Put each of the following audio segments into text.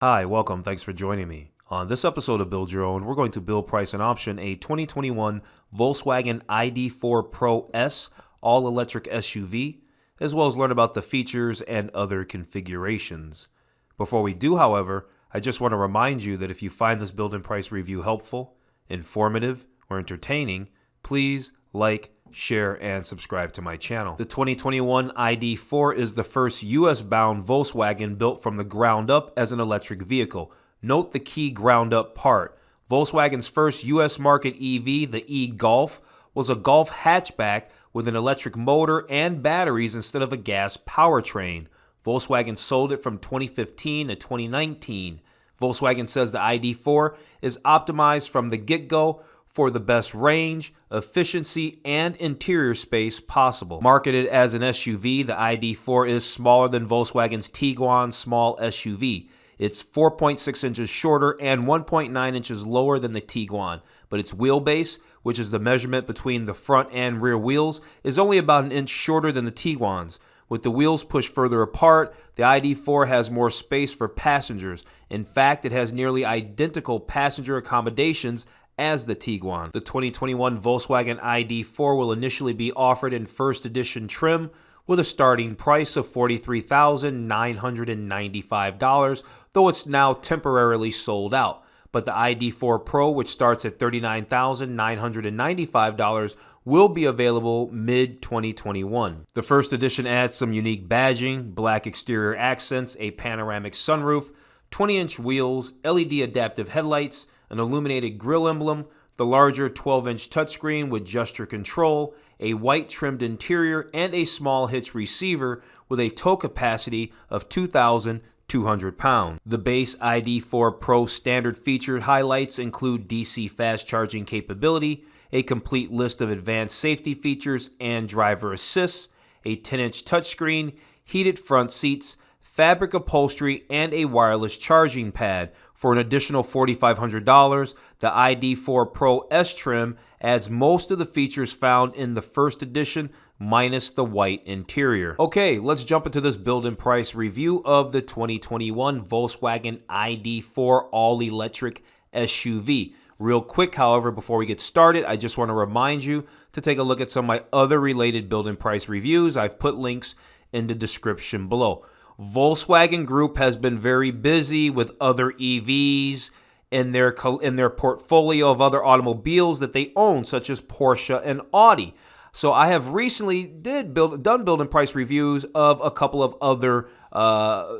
Hi, welcome. Thanks for joining me. On this episode of Build Your Own, we're going to build, price, and option a 2021 Volkswagen ID.4 Pro S all-electric SUV, as well as learn about the features and other configurations. Before we do, however, I just want to remind you that if you find this build and price review helpful, informative, or entertaining, please like, share, and subscribe to my channel. The 2021 ID.4 is the first US-bound Volkswagen built from the ground up as an electric vehicle. Note the key ground up part. Volkswagen's first US market EV, the e-Golf, was a Golf hatchback with an electric motor and batteries instead of a gas powertrain. Volkswagen sold it from 2015 to 2019. Volkswagen says the ID.4 is optimized from the get-go for the best range, efficiency, and interior space possible. Marketed as an SUV, the ID.4 is smaller than Volkswagen's Tiguan small SUV. It's 4.6 inches shorter and 1.9 inches lower than the Tiguan, but its wheelbase, which is the measurement between the front and rear wheels, is only about an inch shorter than the Tiguan's. With the wheels pushed further apart, the ID.4 has more space for passengers. In fact, it has nearly identical passenger accommodations as the Tiguan. The 2021 Volkswagen ID.4 will initially be offered in first edition trim with a starting price of $43,995, though it's now temporarily sold out. But the ID.4 Pro, which starts at $39,995, will be available mid-2021. The first edition adds some unique badging, black exterior accents, a panoramic sunroof, 20-inch wheels, LED adaptive headlights, an illuminated grille emblem, the larger 12-inch touchscreen with gesture control, a white trimmed interior, and a small hitch receiver with a tow capacity of 2,200 pounds. The base ID.4 Pro standard feature highlights include DC fast charging capability, a complete list of advanced safety features and driver assist, a 10-inch touchscreen, heated front seats, fabric upholstery, and a wireless charging pad. For an additional $4,500, the ID.4 Pro S trim adds most of the features found in the first edition, minus the white interior. Okay, let's jump into this build and price review of the 2021 Volkswagen ID.4 all-electric SUV. Real quick, however, before we get started, I just want to remind you to take a look at some of my other related build and price reviews. I've put links in the description below. Volkswagen Group has been very busy with other EVs in their portfolio of other automobiles that they own, such as Porsche and Audi. So I have recently done build and price reviews of a couple of other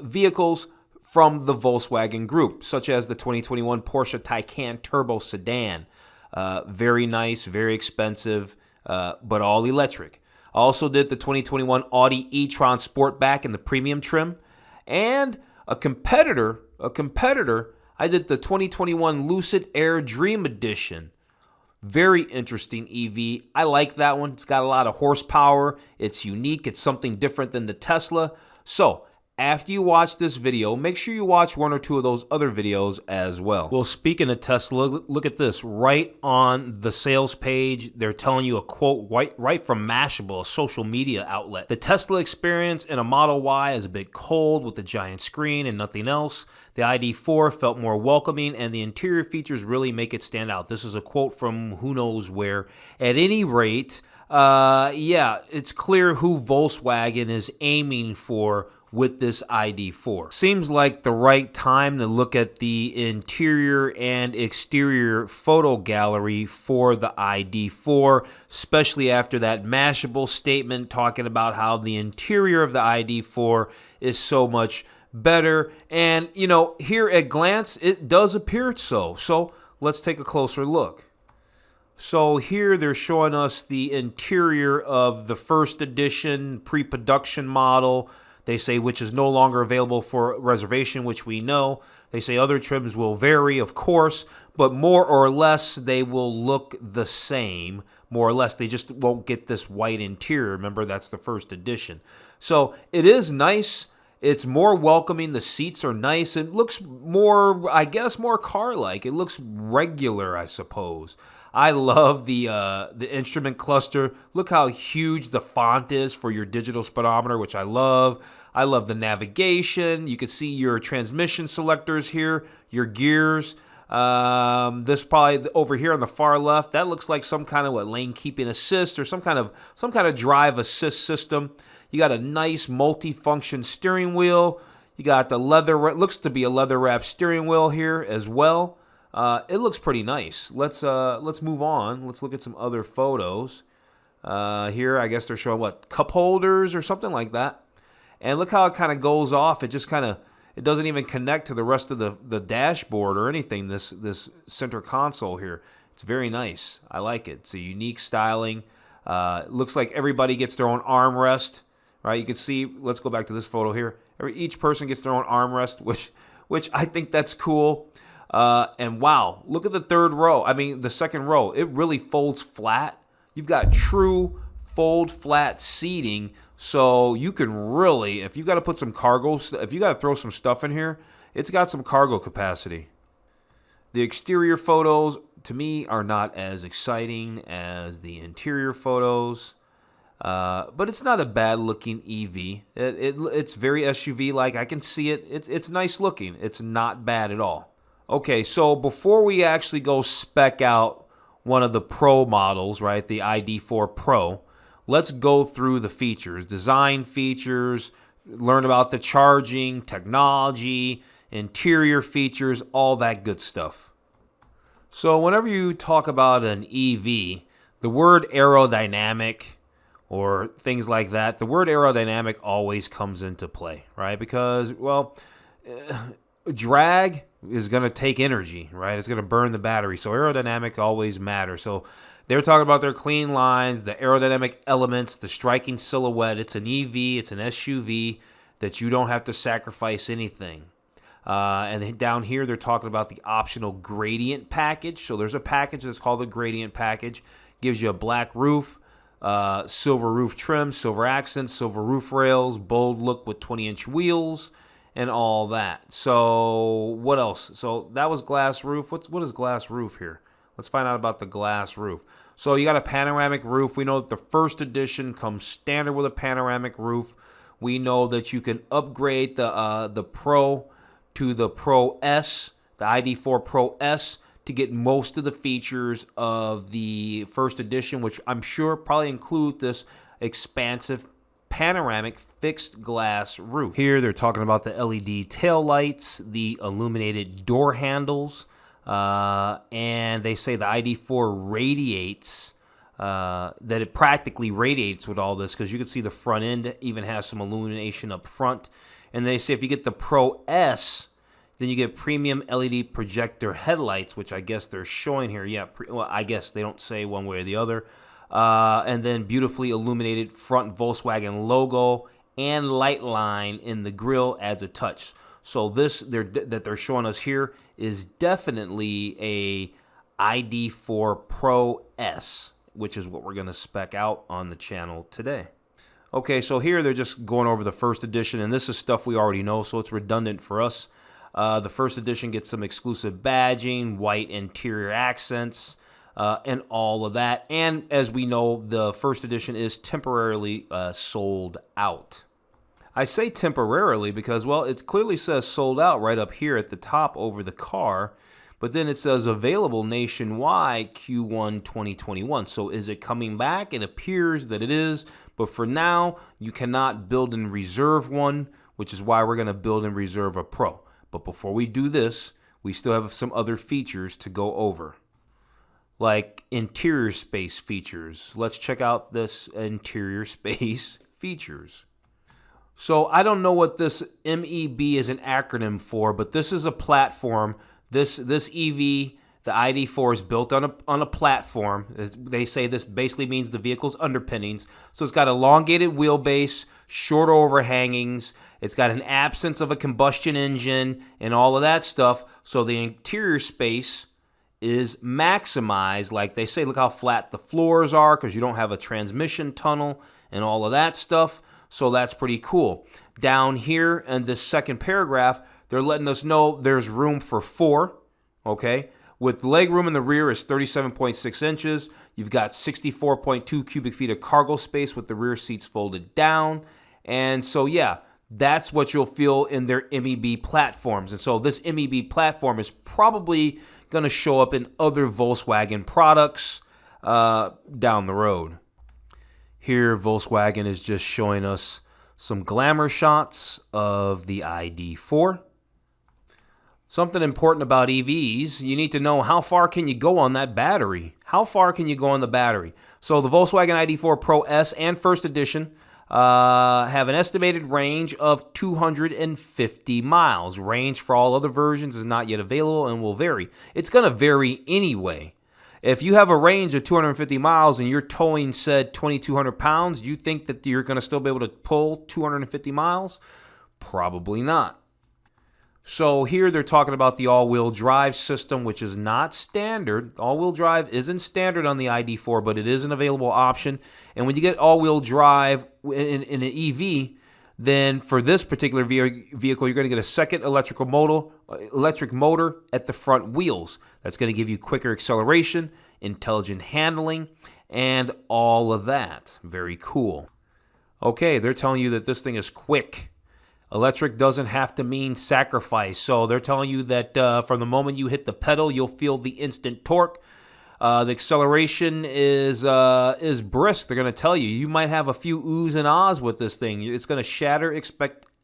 vehicles from the Volkswagen Group, such as the 2021 Porsche Taycan Turbo Sedan. Very nice, very expensive, but all electric. I also did the 2021 Audi e-tron Sportback in the premium trim. And a competitor, I did the 2021 Lucid Air Dream Edition. Very interesting EV. I like that one. It's got a lot of horsepower. It's unique. It's something different than the Tesla. So, after you watch this video, make sure you watch one or two of those other videos as well. Well, speaking of Tesla, look at this. Right on the sales page, they're telling you a quote right from Mashable, a social media outlet. The Tesla experience in a Model Y is a bit cold with the giant screen and nothing else. The ID.4 felt more welcoming, and the interior features really make it stand out. This is a quote from who knows where. At any rate, yeah, it's clear who Volkswagen is aiming for with this ID.4. Seems like the right time to look at the interior and exterior photo gallery for the ID.4, especially after that Mashable statement talking about how the interior of the ID.4 is so much better. And, you know, here at glance, it does appear so. So let's take a closer look. So here they're showing us the interior of the first edition pre-production model. They say which is no longer available for reservation, which we know. They say other trims will vary, of course, but more or less they will look the same. More or less, they just won't get this white interior. Remember, that's the first edition. So it is nice. It's more welcoming. The seats are nice. It looks more, I guess, more car-like. It looks regular, I suppose. I love the instrument cluster. Look how huge the font is for your digital speedometer, which I love. I love the navigation. You can see your transmission selectors here, your gears. This probably over here on the far left, that looks like some kind of lane keeping assist or some kind of drive assist system. You got a nice multi-function steering wheel. You got the leather, looks to be a leather wrapped steering wheel here as well. It looks pretty nice. Let's move on. Let's look at some other photos. Here, I guess they're showing what, cup holders or something like that. And look how it kind of goes off. It just it doesn't even connect to the rest of the dashboard or anything. This center console here. It's very nice. I like it. It's a unique styling. It looks like everybody gets their own armrest. Right, you can see, let's go back to this photo here. Each person gets their own armrest, which I think that's cool. And wow, look at the the second row. It really folds flat. You've got true fold flat seating, so you can really, if you got to put some cargo, if you got to throw some stuff in here, it's got some cargo capacity. The exterior photos, to me, are not as exciting as the interior photos. But it's not a bad looking EV. It's very SUV-like. I can see it. It's nice looking. It's not bad at all. Okay, so before we actually go spec out one of the Pro models, right, the ID.4 Pro, let's go through the features, design features, learn about the charging, technology, interior features, all that good stuff. So whenever you talk about an EV, the word aerodynamic or things like that, the word aerodynamic always comes into play, right? Because, well, drag is going to take energy, right? It's going to burn the battery. So aerodynamic always matters. So they're talking about their clean lines, the aerodynamic elements, the striking silhouette. It's an EV, it's an SUV that you don't have to sacrifice anything. And down here, they're talking about the optional gradient package. So there's a package that's called the gradient package. Gives you a black roof, silver roof trim, silver accents, silver roof rails, bold look with 20-inch wheels, and all that. So what else? So that was glass roof. What is glass roof here? Let's find out about the glass roof. So you got a panoramic roof. We know that the first edition comes standard with a panoramic roof. We know that you can upgrade the Pro to the Pro S, the ID.4 Pro S, to get most of the features of the first edition, which I'm sure probably include this expansive panoramic fixed glass roof. Here they're talking about the LED tail lights, the illuminated door handles, and they say the ID.4 radiates, that it practically radiates with all this, because you can see the front end even has some illumination up front. And they say if you get the Pro S, then you get premium LED projector headlights, which I guess they're showing here. Yeah, well, I guess they don't say one way or the other. And then beautifully illuminated front Volkswagen logo and light line in the grille adds a touch. So this that they're showing us here is definitely a ID.4 Pro S, which is what we're going to spec out on the channel today. Okay, so here they're just going over the first edition, and this is stuff we already know, so it's redundant for us. The first edition gets some exclusive badging, white interior accents, and all of that. And as we know, the first edition is temporarily sold out. I say temporarily because, well, it clearly says sold out right up here at the top over the car, but then it says available nationwide Q1 2021. So is it coming back? It appears that it is, but for now, you cannot build and reserve one, which is why we're going to build and reserve a Pro. But before we do this, we still have some other features to go over, like interior space features. Let's check out this interior space features. So I don't know what this MEB is an acronym for, but this is a platform. This EV, the ID.4, is built on a platform. They say this basically means the vehicle's underpinnings. So it's got elongated wheelbase, shorter overhangings. It's got an absence of a combustion engine and all of that stuff. So the interior space is maximized, like they say. Look how flat the floors are because you don't have a transmission tunnel and all of that stuff. So that's pretty cool. Down here in this second paragraph, they're letting us know there's room for 4, okay? With leg room in the rear is 37.6 inches. You've got 64.2 cubic feet of cargo space with the rear seats folded down. And so, yeah, that's what you'll feel in their MEB platforms. And so this MEB platform is probably going to show up in other Volkswagen products down the road. Here, Volkswagen is just showing us some glamour shots of the ID.4. Something important about EVs, you need to know how far can you go on that battery. How far can you go on the battery? So the Volkswagen ID.4 Pro S and First Edition have an estimated range of 250 miles. Range for all other versions is not yet available and will vary. It's going to vary anyway. If you have a range of 250 miles and you're towing said 2,200 pounds, you think that you're going to still be able to pull 250 miles? Probably not. So here they're talking about the all-wheel drive system, which is not standard. All-wheel drive isn't standard on the ID.4, but it is an available option. And when you get all-wheel drive in an EV, then for this particular vehicle, you're going to get a second electric motor at the front wheels. That's going to give you quicker acceleration, intelligent handling, and all of that. Very cool. Okay, they're telling you that this thing is quick. Electric doesn't have to mean sacrifice. So they're telling you that from the moment you hit the pedal, you'll feel the instant torque. The acceleration is brisk. They're going to tell you. You might have a few oohs and ahs with this thing. It's going to shatter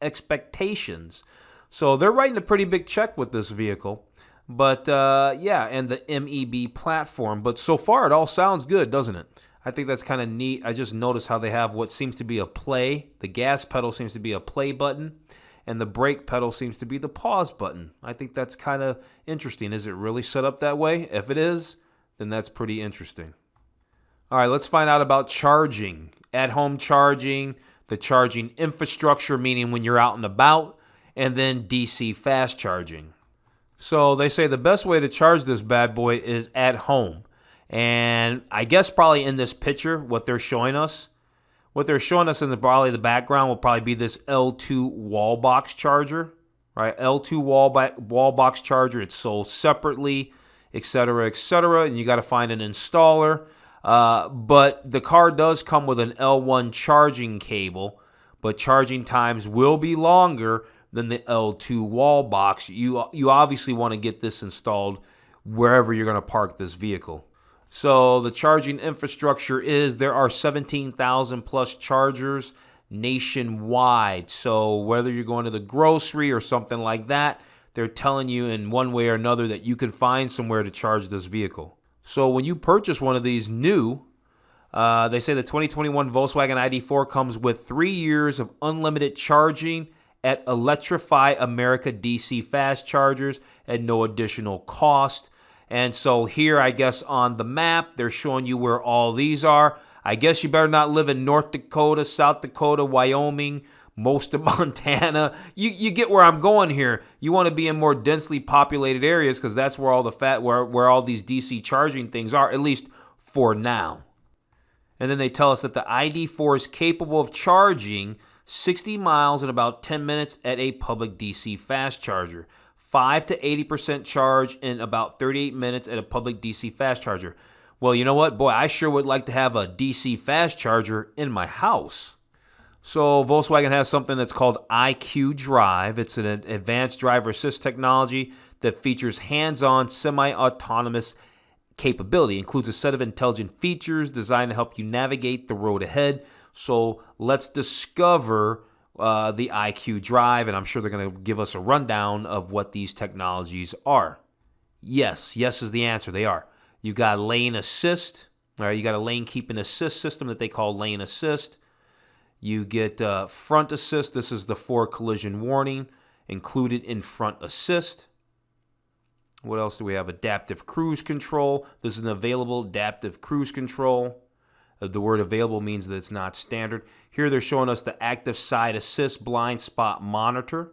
expectations. So they're writing a pretty big check with this vehicle. But yeah, and the MEB platform. But so far, it all sounds good, doesn't it? I think that's kind of neat. I just noticed how they have what seems to be a play. The gas pedal seems to be a play button, and the brake pedal seems to be the pause button. I think that's kind of interesting. Is it really set up that way? If it is, then that's pretty interesting. All right, let's find out about charging. At-home charging, the charging infrastructure, meaning when you're out and about, and then DC fast charging. So they say the best way to charge this bad boy is at home. And I guess probably in this picture, what they're showing us in probably the background will probably be this L2 wall box charger, right? L2 wall box charger. It's sold separately, etc., etc. And you got to find an installer. But the car does come with an L1 charging cable, but charging times will be longer than the L2 wall box. You obviously want to get this installed wherever you're going to park this vehicle. So the charging infrastructure is there are 17,000 plus chargers nationwide. So whether you're going to the grocery or something like that, they're telling you in one way or another that you can find somewhere to charge this vehicle. So when you purchase one of these new, they say the 2021 Volkswagen ID.4 comes with 3 years of unlimited charging at Electrify America DC fast chargers at no additional cost. And so here, I guess, on the map, they're showing you where all these are. I guess you better not live in North Dakota, South Dakota, Wyoming, most of Montana. You get where I'm going here. You want to be in more densely populated areas because that's where all the where all these DC charging things are, at least for now. And then they tell us that the ID.4 is capable of charging 60 miles in about 10 minutes at a public DC fast charger. 5 to 80% charge in about 38 minutes at a public DC fast charger. Well, you know what? Boy, I sure would like to have a DC fast charger in my house. So Volkswagen has something that's called IQ Drive. It's an advanced driver assist technology that features hands-on semi-autonomous capability. It includes a set of intelligent features designed to help you navigate the road ahead. So let's discover the IQ Drive, and I'm sure they're going to give us a rundown of what these technologies are. Yes is the answer. They are. You've got lane assist. All right, you got a lane keeping assist system that they call lane assist. You get front assist. This is the forward collision warning included in front assist. What else do we have? Adaptive cruise control. This is an available adaptive cruise control. The word available means that it's not standard. Here they're showing us the active side assist blind spot monitor.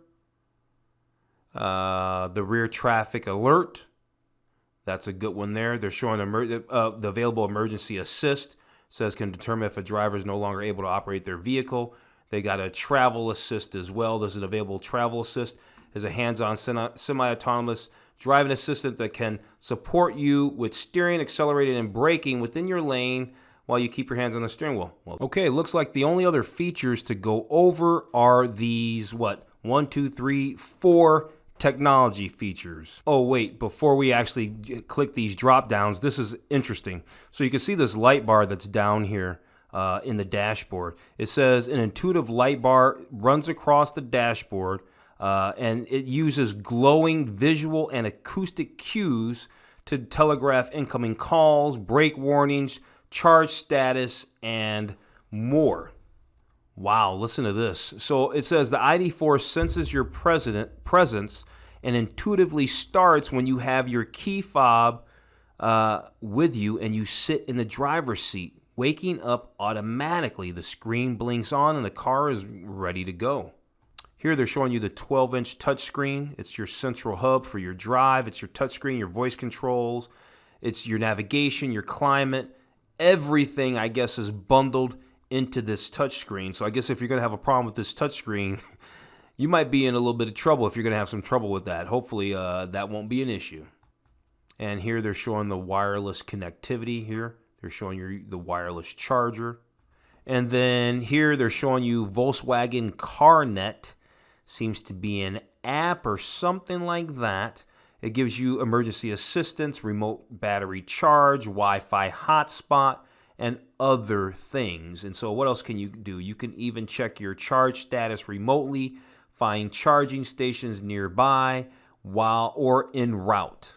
The rear traffic alert. That's a good one there. They're showing the available emergency assist. It says can determine if a driver is no longer able to operate their vehicle. They got a travel assist as well. There's an available travel assist. There's a hands-on semi-autonomous driving assistant that can support you with steering, accelerating, and braking within your lane while you keep your hands on the steering wheel. Well, okay, looks like the only other features to go over are these, 1, 2, 3, 4 technology features. Oh wait, before we actually click these drop downs, this is interesting. So you can see this light bar that's down here in the dashboard. It says an intuitive light bar runs across the dashboard and it uses glowing visual and acoustic cues to telegraph incoming calls, brake warnings, charge status, and more. Wow, listen to this. So it says the ID.4 senses your presence and intuitively starts when you have your key fob with you and you sit in the driver's seat, waking up automatically. The screen blinks on and the car is ready to go. Here they're showing you the 12-inch touchscreen. It's your central hub for your drive. It's your touchscreen, your voice controls. It's your navigation, your climate. Everything, I guess, is bundled into this touchscreen. So I guess if you're going to have a problem with this touchscreen, you might be in a little bit of trouble if you're going to have some trouble with that. Hopefully that won't be an issue. And here they're showing the wireless connectivity here. They're showing you the wireless charger. And then here they're showing you Volkswagen CarNet. Seems to be an app or something like that. It gives you emergency assistance, remote battery charge, Wi-Fi hotspot, and other things. And so what else can you do? You can even check your charge status remotely, find charging stations nearby while or en route.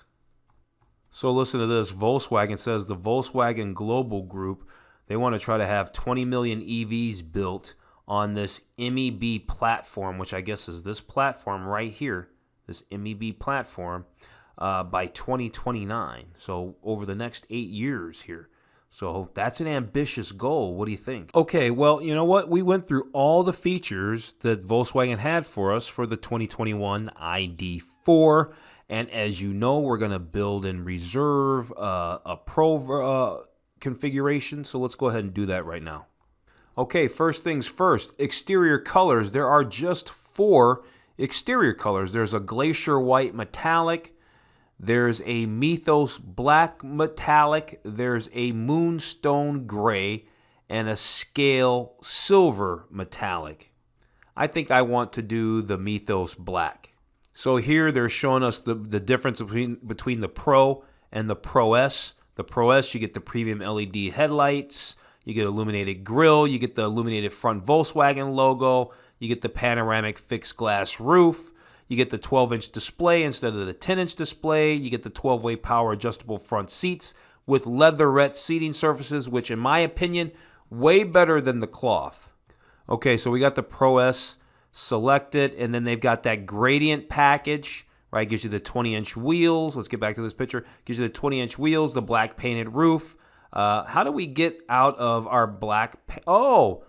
So listen to this. Volkswagen says the Volkswagen Global Group, they want to try to have 20 million EVs built on this MEB platform, which I guess is this platform right here, this MEB platform, by 2029. So over the next 8 years here. So that's an ambitious goal. What do you think? Okay, well, you know what? We went through all the features that Volkswagen had for us for the 2021 ID.4. And as you know, we're going to build and reserve a Pro configuration. So let's go ahead and do that right now. Okay, first things first, exterior colors. There are just 4 exterior colors. There's a glacier white metallic. There's a Mythos black metallic. There's a moonstone gray and a scale silver metallic. I think I want to do the Mythos black. So here they're showing us the difference between the Pro and the Pro S. The Pro S, you get the premium LED headlights. You get illuminated grille. You get the illuminated front Volkswagen logo. You get the panoramic fixed glass roof. You get the 12-inch display instead of the 10-inch display. You get the 12-way power adjustable front seats with leatherette seating surfaces, which in my opinion, way better than the cloth. Okay, so we got the Pro S selected, and then they've got that gradient package, right? Gives you the 20-inch wheels. Let's get back to this picture. Gives you the 20-inch wheels, the black painted roof. How do we get out of our black? Oh,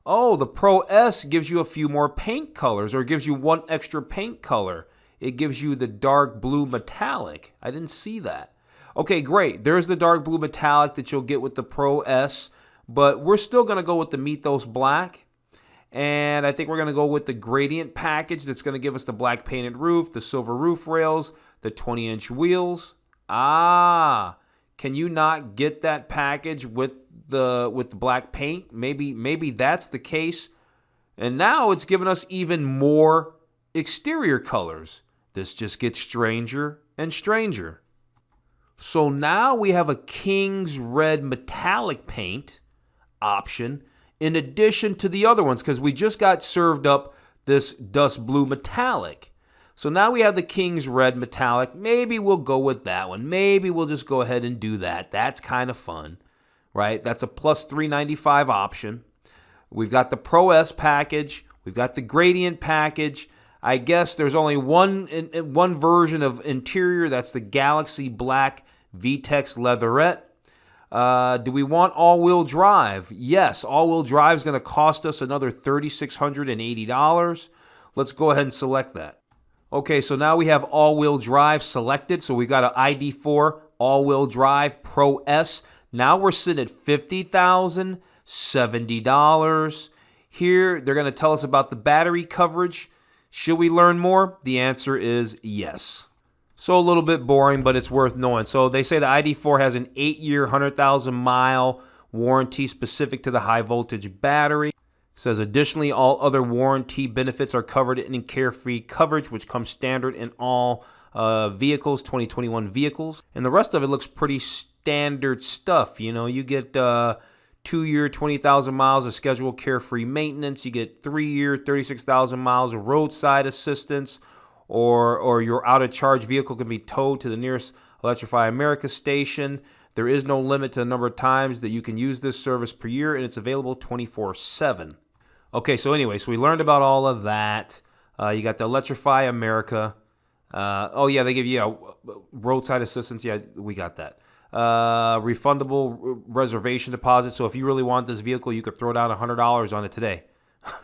the Pro S gives you a few more paint colors, or gives you one extra paint color. It gives you the dark blue metallic. I didn't see that. Okay, great. There's the dark blue metallic that you'll get with the Pro S, but we're still going to go with the Mythos black. And I think we're going to go with the gradient package that's going to give us the black painted roof, the silver roof rails, the 20-inch wheels. Can you not get that package with the black paint? Maybe that's the case. And now it's given us even more exterior colors. This just gets stranger and stranger. So now we have a King's Red metallic paint option in addition to the other ones, because we just got served up this dust blue metallic. So now we have the King's Red metallic. Maybe we'll go with that one. Maybe we'll just go ahead and do that. That's kind of fun, right? That's a plus $395 option. We've got the Pro S package. We've got the gradient package. I guess there's only one version of interior. That's the Galaxy Black VTEX leatherette. Do we want all-wheel drive? Yes, all-wheel drive is going to cost us another $3,680. Let's go ahead and select that. Okay, so now we have all-wheel drive selected. So we got an ID.4 all-wheel drive Pro S. Now we're sitting at $50,070. Here, they're going to tell us about the battery coverage. Should we learn more? The answer is yes. So a little bit boring, but it's worth knowing. So they say the ID.4 has an 8-year, 100,000-mile warranty specific to the high-voltage battery. It says, additionally, all other warranty benefits are covered in Carefree coverage, which comes standard in all vehicles, 2021 vehicles. And the rest of it looks pretty standard stuff. You know, you get 2-year, 20,000 miles of scheduled Carefree maintenance. You get 3-year, 36,000 miles of roadside assistance, or your out-of-charge vehicle can be towed to the nearest Electrify America station. There is no limit to the number of times that you can use this service per year, and it's available 24/7. Okay, so anyway, so we learned about all of that. You got the Electrify America. Oh, yeah, they give you roadside assistance. Yeah, we got that. Refundable reservation deposit. So if you really want this vehicle, you could throw down $100 on it today.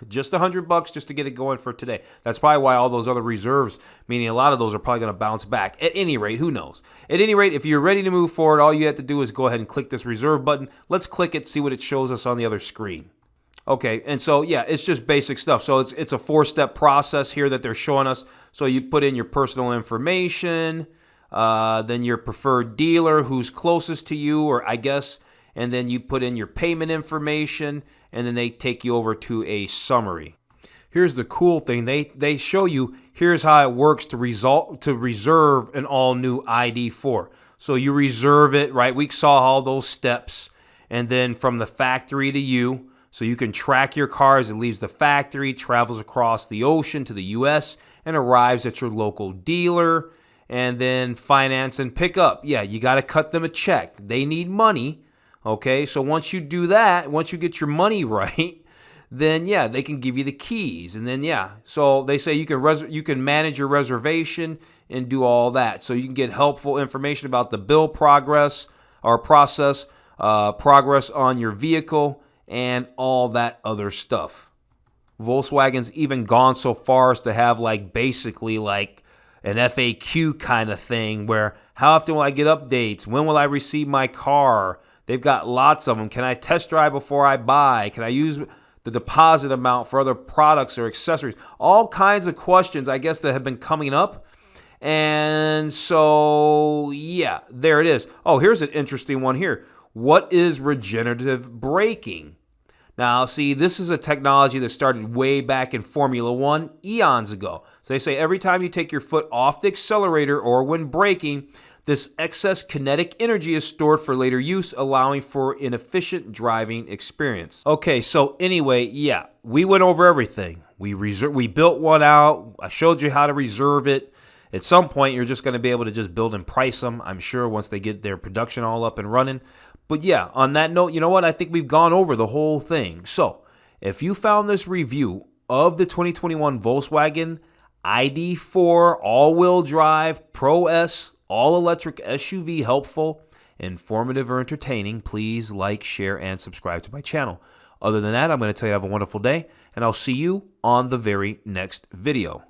Just $100 just to get it going for today. That's probably why all those other reserves, meaning a lot of those are probably going to bounce back. At any rate, who knows? At any rate, if you're ready to move forward, all you have to do is go ahead and click this reserve button. Let's click it, see what it shows us on the other screen. Okay, and so yeah, it's just basic stuff. So it's a 4-step process here that they're showing us. So you put in your personal information, then your preferred dealer who's closest to you, or I guess, and then you put in your payment information, and then they take you over to a summary. Here's the cool thing. They show you, here's how it works to reserve an all-new ID.4. So you reserve it, right? We saw all those steps, and then from the factory to you, so you can track your car as it leaves the factory, travels across the ocean to the U.S., and arrives at your local dealer, and then finance and pick up. Yeah, you got to cut them a check. They need money. Okay, so once you do that, once you get your money right, then yeah, they can give you the keys, and then yeah, so they say you can manage your reservation and do all that. So you can get helpful information about the bill progress or process, progress on your vehicle, and all that other stuff. Volkswagen's even gone so far as to have basically an FAQ kind of thing where how often will I get updates? When will I receive my car? They've got lots of them. Can I test drive before I buy? Can I use the deposit amount for other products or accessories? All kinds of questions, I guess, that have been coming up. And so, yeah, there it is. Oh, here's an interesting one here. What is regenerative braking? Now, see, this is a technology that started way back in Formula One eons ago. So they say every time you take your foot off the accelerator or when braking, this excess kinetic energy is stored for later use, allowing for an efficient driving experience. Okay, so anyway, yeah, we went over everything. We built one out. I showed you how to reserve it. At some point, you're just going to be able to just build and price them, I'm sure, once they get their production all up and running. But yeah, on that note, you know what? I think we've gone over the whole thing. So if you found this review of the 2021 Volkswagen ID.4 all-wheel drive Pro S all-electric SUV helpful, informative, or entertaining, please like, share, and subscribe to my channel. Other than that, I'm going to tell you have a wonderful day, and I'll see you on the very next video.